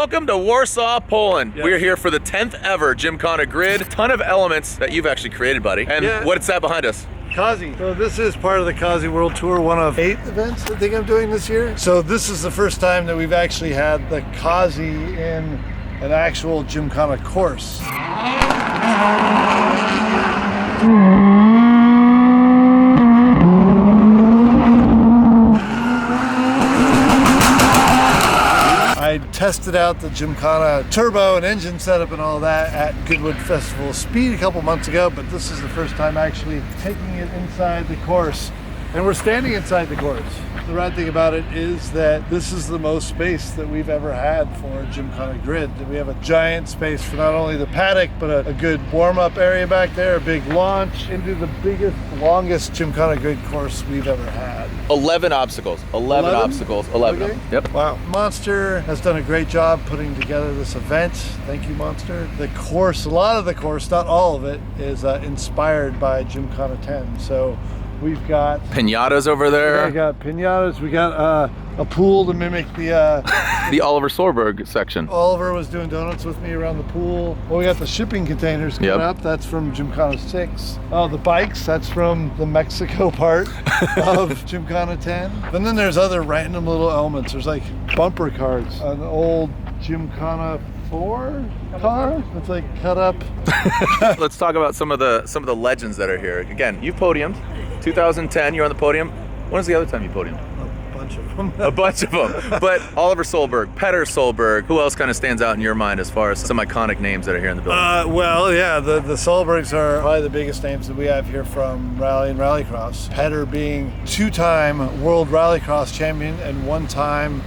Welcome to Warsaw, Poland. Yes. We're here for the 10th ever Gymkhana GRID. Ton of elements that you've actually created, buddy. And what's that behind us? Cossie. So this is part of the Cossie World Tour, one of 8 events I think I'm doing this year. So this is the first time that we've actually had the Cossie in an actual Gymkhana course. I tested out the Gymkhana turbo and engine setup and all that at Goodwood Festival Speed a couple months ago, but this is the first time actually taking it inside the course. And we're standing inside the course. The rad thing about it is that this is the most space that we've ever had for a Gymkhana GRID. We have a giant space for not only the paddock, but a good warm-up area back there, a big launch into the biggest, longest Gymkhana GRID course we've ever had. 11 obstacles. 11 obstacles. 11 Okay. of them. Yep. Wow. Monster has done a great job putting together this event. Thank you, Monster. The course, a lot of the course, not all of it, is inspired by Gymkhana 10. So we've got Pinatas over there. we got pinatas. We got a pool to mimic the. The Oliver Sorberg section. Oliver was doing donuts with me around the pool. Well, we got the shipping containers coming up. That's from Gymkhana 6. Oh, the bikes. That's from the Mexico part of Gymkhana 10. And then there's other random little elements. There's like bumper cars. An old Gymkhana 4 car that's like cut up. Let's talk about some of the legends that are here. Again, you've podiumed. 2010, you're on the podium. When was the other time you podiumed? A bunch of them. A bunch of them. But Oliver Solberg, Petter Solberg, who else kind of stands out in your mind as far as some iconic names that are here in the building? Well, yeah, the Solbergs are probably the biggest names that we have here from rally and rallycross. Petter being 2-time World Rallycross champion and 1-time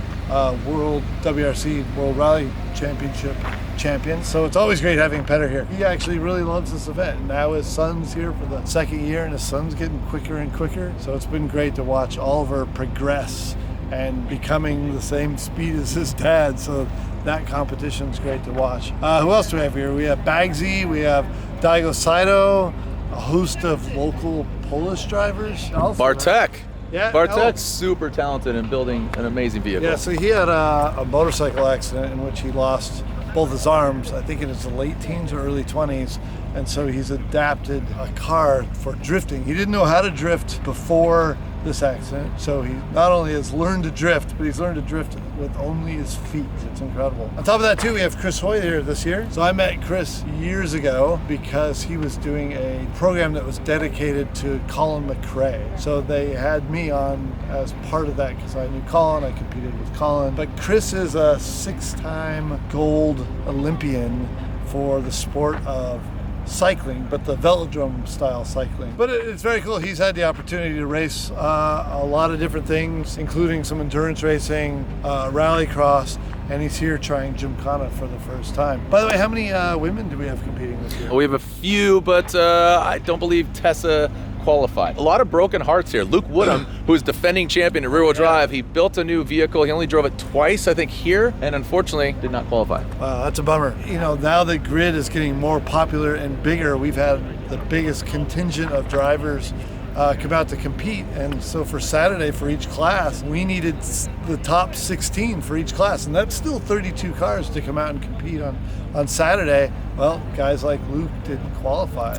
World WRC World Rally Championship champion. So it's always great having Petter here. He actually really loves this event. Now his son's here for the 2nd year and his son's getting quicker and quicker. So it's been great to watch Oliver progress and becoming the same speed as his dad. So that competition's great to watch. Who else do we have here? We have Bagsy, we have Daigo Saito, a host of local Polish drivers. Bartek. Yeah, Bartek's super talented in building an amazing vehicle. Yeah, so he had a motorcycle accident in which he lost both his arms, I think in his late teens or early 20s, and so he's adapted a car for drifting. He didn't know how to drift before this accident, so he not only has learned to drift, but he's learned to drift with only his feet. It's incredible. On top of that too, we have Chris Hoy here this year. So I met Chris years ago because he was doing a program that was dedicated to Colin McRae. So they had me on as part of that because I knew Colin, I competed with Colin. But Chris is a 6-time gold Olympian for the sport of cycling, but the velodrome style cycling. But it's very cool. He's had the opportunity to race a lot of different things, including some endurance racing, rallycross, and he's here trying Gymkhana for the first time. By the way, how many women do we have competing this year? We have a few, but I don't believe Tessa qualified. A lot of broken hearts here. Luke Woodham, who is defending champion in rear-wheel drive, he built a new vehicle. He only drove it twice, I think, here, and unfortunately did not qualify. Wow, that's a bummer. You know, now that GRID is getting more popular and bigger, we've had the biggest contingent of drivers come out to compete, and so for Saturday for each class we needed the top 16 for each class, and that's still 32 cars to come out and compete on Saturday. Well, guys like Luke didn't qualify.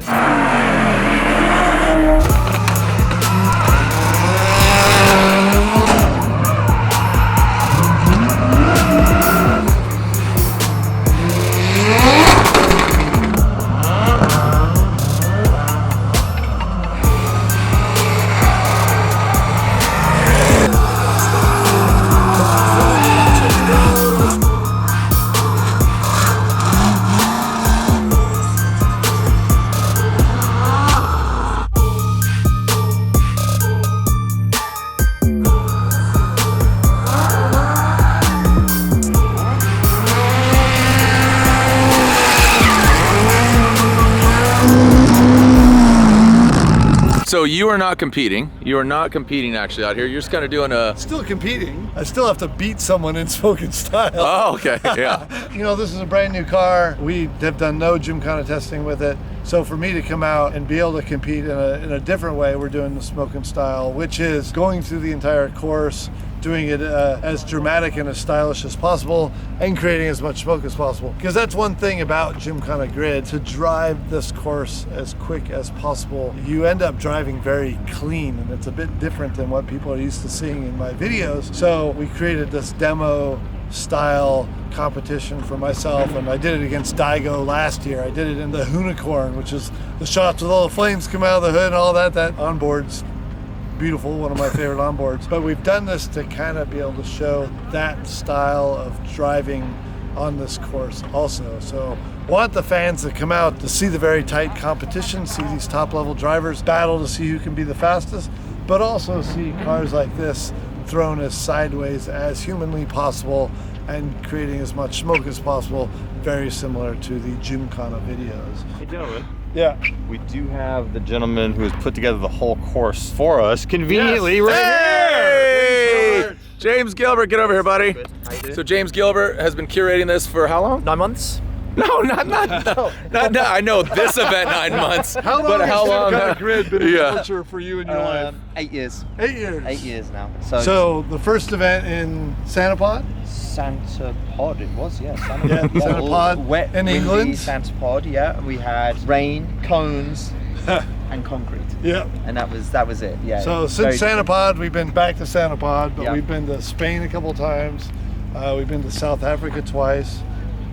So you are not competing. You are not competing actually out here. You're just kind of doing a... Still competing. I still have to beat someone in spoken style. Oh, okay, yeah. You know, this is a brand new car. We have done no Gymkhana testing with it. So for me to come out and be able to compete in a different way, we're doing the smoking style, which is going through the entire course, doing it as dramatic and as stylish as possible, and creating as much smoke as possible. Because that's one thing about Gymkhana GRID, to drive this course as quick as possible. You end up driving very clean, and it's a bit different than what people are used to seeing in my videos. So we created this demo style competition for myself, and I did it against Daigo last year. I did it in the Unicorn, which is the shots with all the flames come out of the hood and all that. That onboard's beautiful, one of my favorite onboards. But we've done this to kind of be able to show that style of driving on this course also. So want the fans to come out to see the very tight competition, see these top level drivers battle to see who can be the fastest, but also see cars like this thrown as sideways as humanly possible and creating as much smoke as possible, very similar to the Gymkhana videos. Hey gentlemen. Yeah. We do have the gentleman who has put together the whole course for us, conveniently right Hey! here. James Gilbert, get over here, buddy. How you doing? So James Gilbert has been curating this for how long? 9 months? No, not. I know this event 9 months. How long but has how long? Gymkhana GRID been Yeah. a culture for you in your life? 8 years. 8 years. 8 years now. So the first event in Santa Pod? Santa Pod it was, yeah. Santa Yeah, Pod. Santa Pod Wet, in windy England. Santa Pod, yeah. We had rain, cones, and concrete. Yeah. And that was it, yeah. So Very since Santa Pod, we've been back to Santa Pod, but Yeah. we've been to Spain a couple times. We've been to South Africa twice,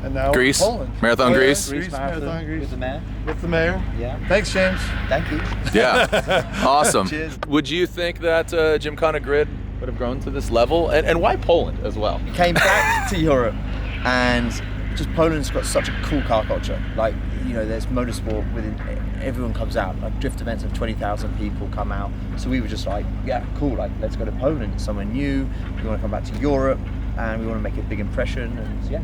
and now Greece? we're in Poland. Marathon yeah, Greece? Greece Marathon Greece with the mayor. with the mayor. Yeah. Thanks, James. Thank you. Yeah, awesome. Cheers. Would you think that Gymkhana GRID would have grown to this level? And why Poland as well? Came back to Europe, and just Poland's got such a cool car culture. Like, you know, there's motorsport within, everyone comes out. Like drift events of 20,000 people come out. So we were just like, yeah, cool. Like, let's go to Poland. It's somewhere new. We want to come back to Europe, and we want to make a big impression. And yeah,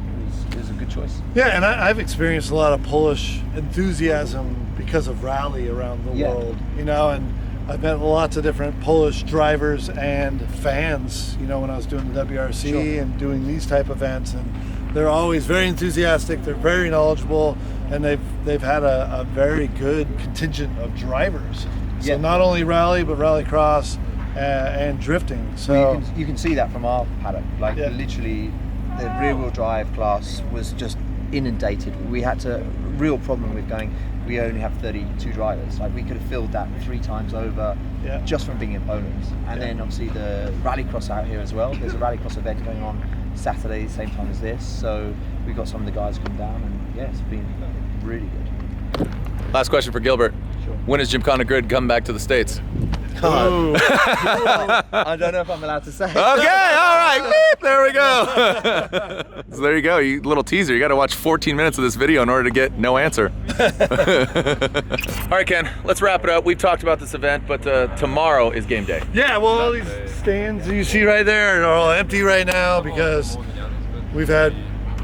it was a good choice. Yeah, and I've experienced a lot of Polish enthusiasm because of rally around the Yeah. world, you know, and I've met lots of different Polish drivers and fans, you know, when I was doing the WRC Sure. and doing these type events, and they're always very enthusiastic, they're very knowledgeable, and they've had a very good contingent of drivers. So Yeah. not only rally, but rallycross and drifting. So Well, you can see that from our paddock. Like, Yeah. literally, the rear-wheel drive class was just inundated. We had to, real problem with going, we only have 32 drivers. Like, we could have filled that 3 times over Yeah. just from being in Poland. And Yeah. then obviously the rallycross out here as well. There's a rallycross event going on Saturday, same time as this. So we got some of the guys come down, and yeah, it's been really good. Last question for Gilbert. Sure. When is Gymkhana GRID come back to the States? Ooh. I don't know if I'm allowed to say. Okay, all right, beep, there we go. So there you go, you little teaser. You got to watch 14 minutes of this video in order to get no answer. All right, Ken, let's wrap it up. We've talked about this event, but tomorrow is game day. Yeah, well, all these stands you see right there are all empty right now because we've had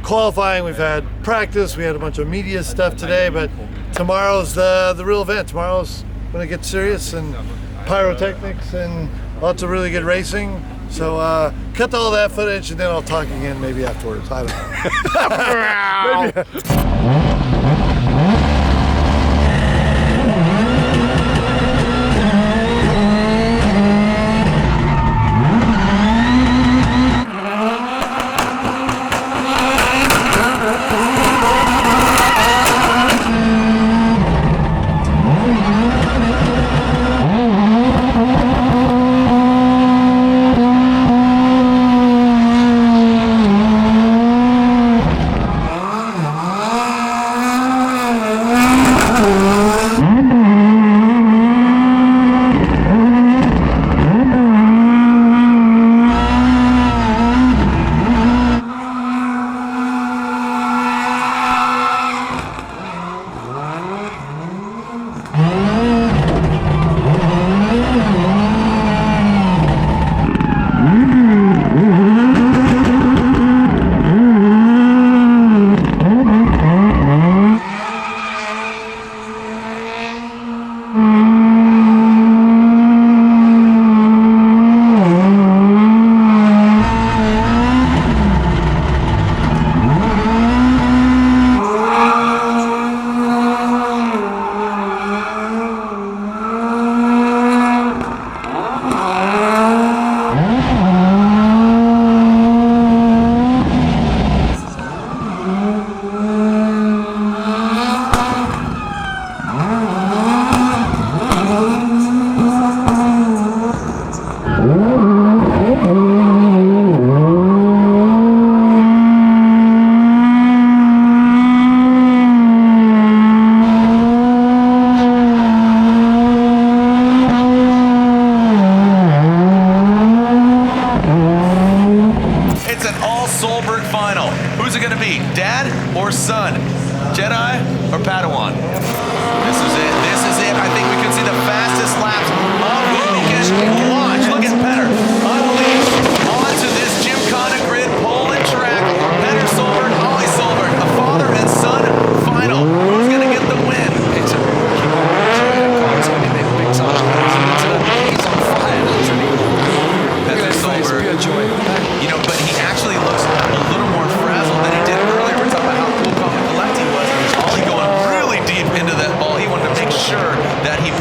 qualifying, we've had practice, we had a bunch of media stuff today, but tomorrow's the real event. Tomorrow's when it gets serious, and pyrotechnics and lots of really good racing. So cut all that footage and then I'll talk again maybe afterwards. I don't know. Maybe.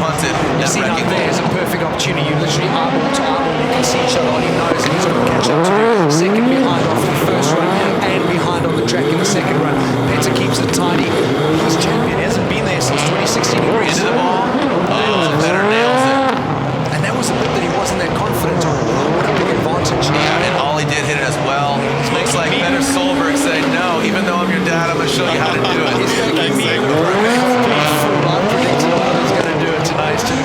punted You that see wrecking that there ball. is a perfect opportunity. You literally eyeball to eyeball, you can see each other, he knows that he's got to catch up to you. Second behind off the first run and behind on the track in the second run. Petter keeps it tiny. He's champion. He hasn't been there since 2016. Into the ball. Oh, Petter nails it. And that was a bit that he wasn't that confident on. What a big advantage. Yeah, and Ollie did hit it as well. Looks like Petter Solberg said, no, even though I'm your dad, I'm going to show you how to do it. He's going to give me a I'm predicting he's going to do it tonight. Still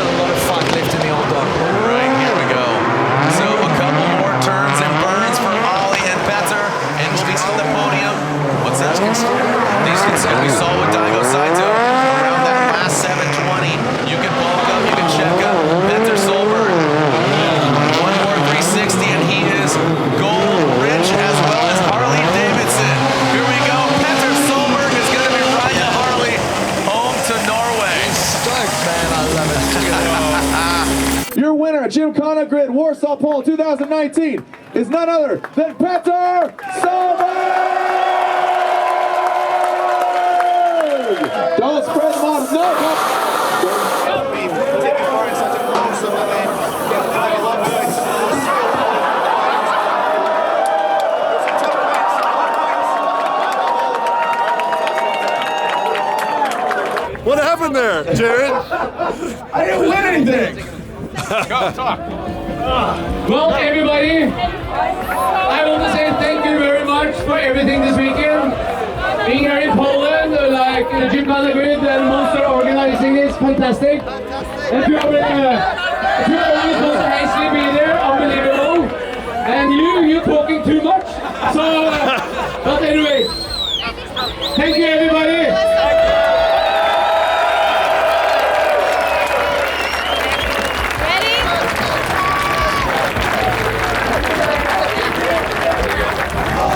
a lot of fight left in the old dog. Right, here we go. So a couple more turns and burns for Ollie and Petter, and we'll be on the podium. What's that? These can still be solid with Daigo Saito around that last 720. You can bulk up, you can check up. Petter Solberg. One more 360 and he is gold rich as well as Harley Davidson. Here we go. Petter Solberg is going to be riding the Harley home to Norway. Stoked, man. I love it. Your winner at Gymkhana GRID Warsaw Pole 2019 is none other than Petter Solberg! Don't spread them out. No. What happened there, Jared? I didn't win anything. Go, talk. Well, everybody, I want to say thank you very much for everything this weekend. Being here in Poland, like Gymkhana GRID and Monster organizing this, fantastic. And to always Monster Hasty be there, unbelievable. And you're talking too much. So, but anyway, thank you everybody.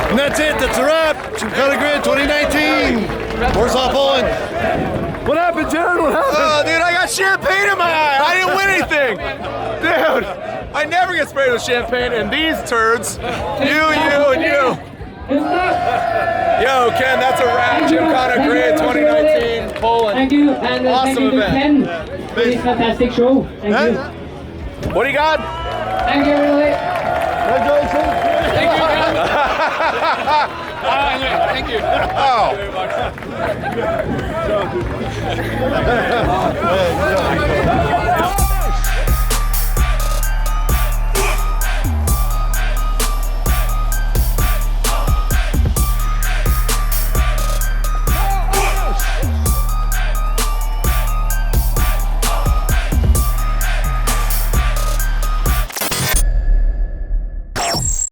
And that's it. That's a wrap. Gymkhana GRID 2019. Warsaw, Poland. What happened, Jared? What happened? Oh, dude, I got champagne in my eye. I didn't win anything. Dude, I never get sprayed with champagne, and these turds, you, and you. Yo, Ken, that's a wrap. Gymkhana GRID 2019, Poland. Thank you, and Awesome thank you to event. Ken for this fantastic show. Thank you. What do you got? Thank you, everybody. Thank you, Ken. Thank you. Oh.